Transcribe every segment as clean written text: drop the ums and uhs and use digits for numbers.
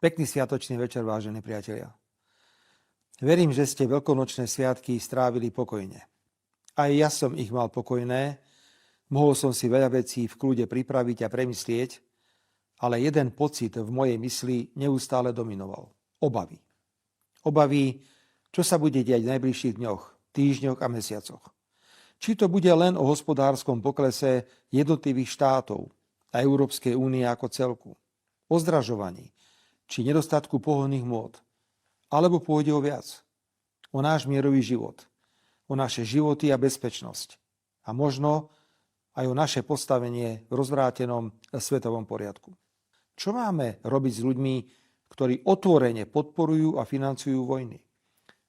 Pekný sviatočný večer, vážení priatelia. Verím, že ste veľkonočné sviatky strávili pokojne. Aj ja som ich mal pokojné, mohol som si veľa vecí v kľude pripraviť a premyslieť, ale jeden pocit v mojej mysli neustále dominoval. Obavy. Obavy, čo sa bude diať v najbližších dňoch, týždňoch a mesiacoch. Či to bude len o hospodárskom poklese jednotlivých štátov a Európskej únie ako celku, o zdražovaní, či nedostatku pohonných môd, alebo pôjde o viac, o náš mierový život, o naše životy a bezpečnosť a možno aj o naše postavenie v rozvrátenom svetovom poriadku. Čo máme robiť s ľuďmi, ktorí otvorene podporujú a financujú vojny,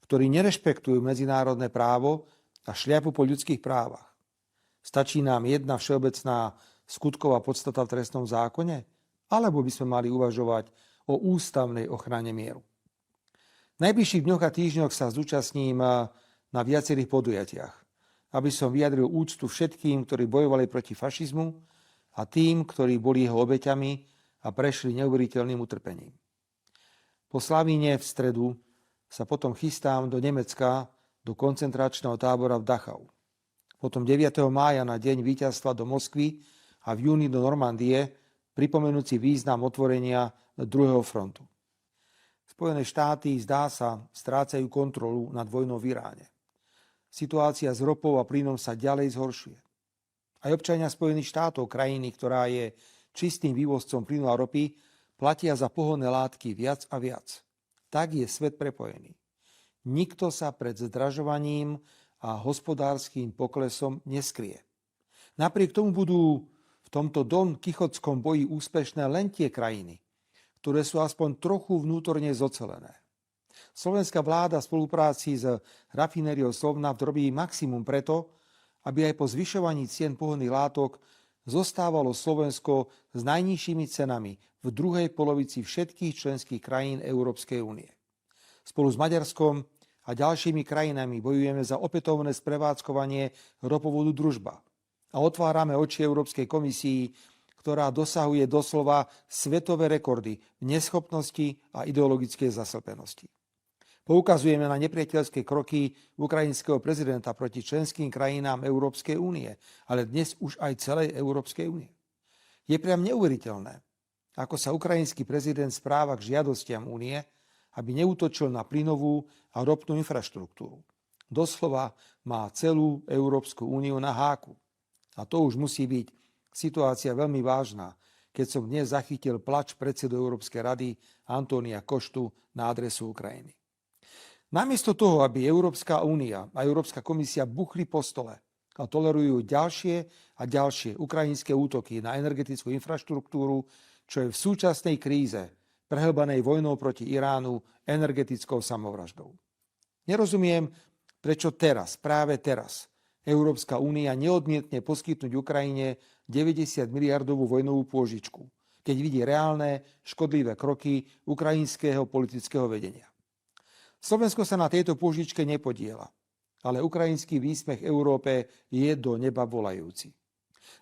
ktorí nerešpektujú medzinárodné právo a šliapu po ľudských právach? Stačí nám jedna všeobecná skutková podstata v trestnom zákone? Alebo by sme mali uvažovať o ústavnej ochrane mieru? V najbližších dňoch a týždňoch sa zúčastním na viacerých podujatiach, aby som vyjadril úctu všetkým, ktorí bojovali proti fašizmu a tým, ktorí boli jeho obeťami a prešli neuveriteľným utrpením. Po Slavíne v stredu sa potom chystám do Nemecka, do koncentračného tábora v Dachau. Potom 9. mája na deň víťazstva do Moskvy a v júni do Normandie, pripomenúci význam otvorenia druhého frontu. Spojené štáty, zdá sa, strácajú kontrolu nad vojnou v Iráne. Situácia s ropou a plynom sa ďalej zhoršuje. Aj občania Spojených štátov, krajiny, ktorá je čistým vývozcom plynu a ropy, platia za pohonné látky viac a viac. Tak je svet prepojený. Nikto sa pred zdražovaním a hospodárskym poklesom neskrie. Napriek tomu budú v tomto Don Kichotskom boji úspešné len tie krajiny, ktoré sú aspoň trochu vnútorne zocelené. Slovenská vláda v spolupráci s rafinériou Slovnaft robí maximum preto, aby aj po zvyšovaní cien pohonných látok zostávalo Slovensko s najnižšími cenami v druhej polovici všetkých členských krajín Európskej únie. Spolu s Maďarskom a ďalšími krajinami bojujeme za opätovné sprevádzkovanie ropovodu Družba a otvárame oči Európskej komisii, ktorá dosahuje doslova svetové rekordy v neschopnosti a ideologickej zaslepenosti. Poukazujeme na nepriateľské kroky ukrajinského prezidenta proti členským krajinám Európskej únie, ale dnes už aj celej Európskej únie. Je priam neuveriteľné, ako sa ukrajinský prezident správa k žiadostiam únie, aby neútočil na plynovú a ropnú infraštruktúru. Doslova má celú Európsku úniu na háku. A to už musí byť situácia veľmi vážna, keď som dnes zachytil plač predsedu Európskej rady Antónia Koštu na adresu Ukrajiny. Namiesto toho, aby Európska únia a Európska komisia buchli po stole a tolerujú ďalšie a ďalšie ukrajinské útoky na energetickú infraštruktúru, čo je v súčasnej kríze prehlbanej vojnou proti Iránu energetickou samovraždou. Nerozumiem, prečo teraz, práve teraz, Európska únia neodmietne poskytnúť Ukrajine 90 miliardovú vojnovú pôžičku, keď vidí reálne, škodlivé kroky ukrajinského politického vedenia. Slovensko sa na tejto pôžičke nepodiela, ale ukrajinský výsmech Európe je do neba volajúci.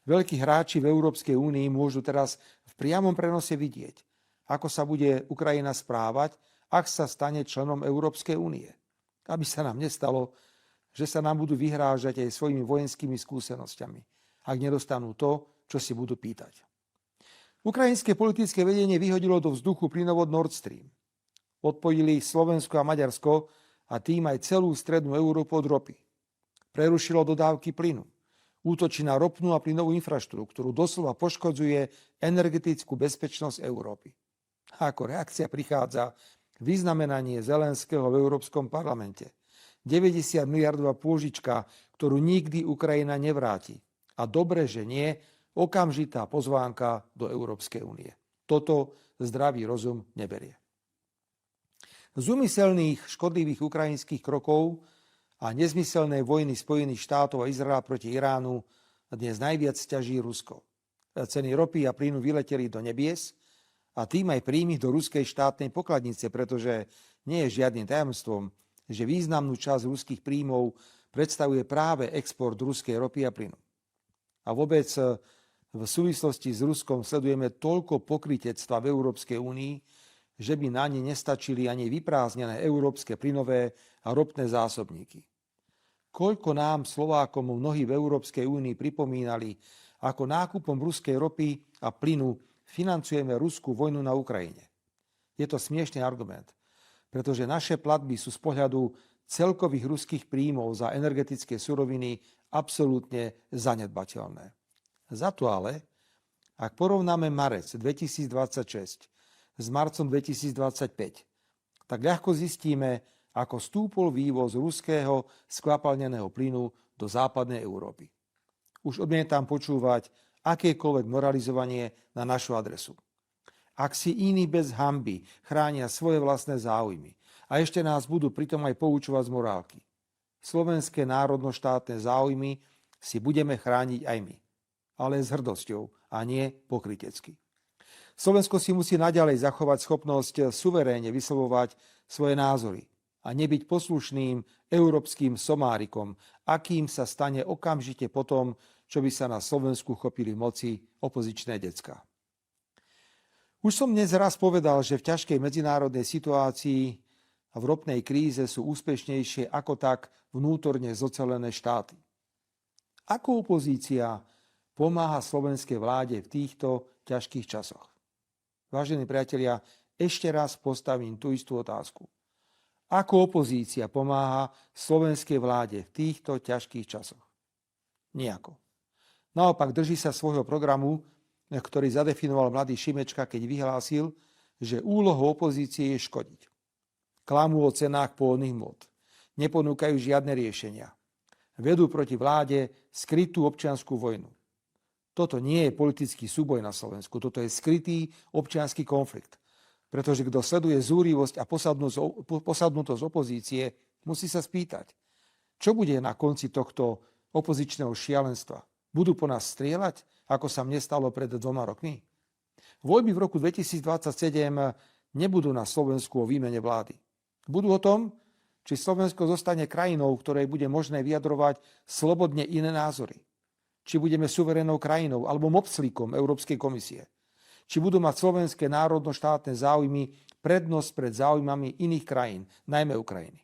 Veľkí hráči v Európskej únii môžu teraz v priamom prenose vidieť, ako sa bude Ukrajina správať, ak sa stane členom Európskej únie. Aby sa nám nestalo, že sa nám budú vyhrážať aj svojimi vojenskými skúsenosťami, ak nedostanú to, čo si budú pýtať. Ukrajinské politické vedenie vyhodilo do vzduchu plynovod Nord Stream. Odpojili Slovensko a Maďarsko a tým aj celú strednú Európu od ropy. Prerušilo dodávky plynu. Útočí na ropnú a plynovú infraštruktúru. Doslova poškodzuje energetickú bezpečnosť Európy. A ako reakcia prichádza vyznamenanie Zelenského v Európskom parlamente. 90 miliardová pôžička, ktorú nikdy Ukrajina nevráti. A dobre, že nie, okamžitá pozvánka do Európskej únie. Toto zdravý rozum neberie. Z úmyselných škodlivých ukrajinských krokov a nezmyselnej vojny Spojených štátov a Izraela proti Iránu dnes najviac ťaží Rusko. Ceny ropy a plynu vyleteli do nebies a tým aj príjmy do ruskej štátnej pokladnice, pretože nie je žiadnym tajomstvom, že významnú časť ruských príjmov predstavuje práve export ruskej ropy a plynu. A vôbec v súvislosti s Ruskom sledujeme toľko pokrytectva v Európskej únii, že by na ne nestačili ani vyprázdnené európske plynové a ropné zásobníky. Koľko nám, Slovákom, mnohí v Európskej únii pripomínali, ako nákupom ruskej ropy a plynu financujeme ruskú vojnu na Ukrajine. Je to smiešný argument, pretože naše platby sú z pohľadu celkových ruských príjmov za energetické suroviny absolútne zanedbateľné. Za to ale, ak porovnáme marec 2026 s marcom 2025, tak ľahko zistíme, ako stúpol vývoz ruského skvapalneného plynu do západnej Európy. Už odmietam počúvať akékoľvek moralizovanie na našu adresu. Ak si iní bez hanby chránia svoje vlastné záujmy a ešte nás budú pritom aj poučovať z morálky, slovenské národno-štátne záujmy si budeme chrániť aj my, ale s hrdosťou a nie pokrytecky. Slovensko si musí naďalej zachovať schopnosť suverénne vyslovovať svoje názory a nebyť poslušným európskym somárikom, akým sa stane okamžite potom, čo by sa na Slovensku chopili moci opozičné decká. Už som dnes raz povedal, že v ťažkej medzinárodnej situácii a v ropnej kríze sú úspešnejšie ako tak vnútorne zocelené štáty. Ako opozícia pomáha slovenskej vláde v týchto ťažkých časoch? Vážení priatelia, ešte raz postavím tú istú otázku. Ako opozícia pomáha slovenskej vláde v týchto ťažkých časoch? Nijako. Naopak drží sa svojho programu, ktorý zadefinoval mladý Šimečka, keď vyhlásil, že úlohou opozície je škodiť. Klamú o cenách pôvodných môd. Neponúkajú žiadne riešenia. Vedú proti vláde skrytú občiansku vojnu. Toto nie je politický súboj na Slovensku, toto je skrytý občiansky konflikt. Pretože kto sleduje zúrivosť a posadnutosť opozície, musí sa spýtať, čo bude na konci tohto opozičného šialenstva. Budú po nás strieľať, ako sa mne stalo pred 2 rokmi? Voľby v roku 2027 nebudú na Slovensku o výmene vlády. Budú o tom, či Slovensko zostane krajinou, v ktorej bude možné vyjadrovať slobodne iné názory. Či budeme suverénnou krajinou alebo mopslíkom Európskej komisie. Či budú mať slovenské národno-štátne záujmy prednosť pred záujmami iných krajín, najmä Ukrajiny.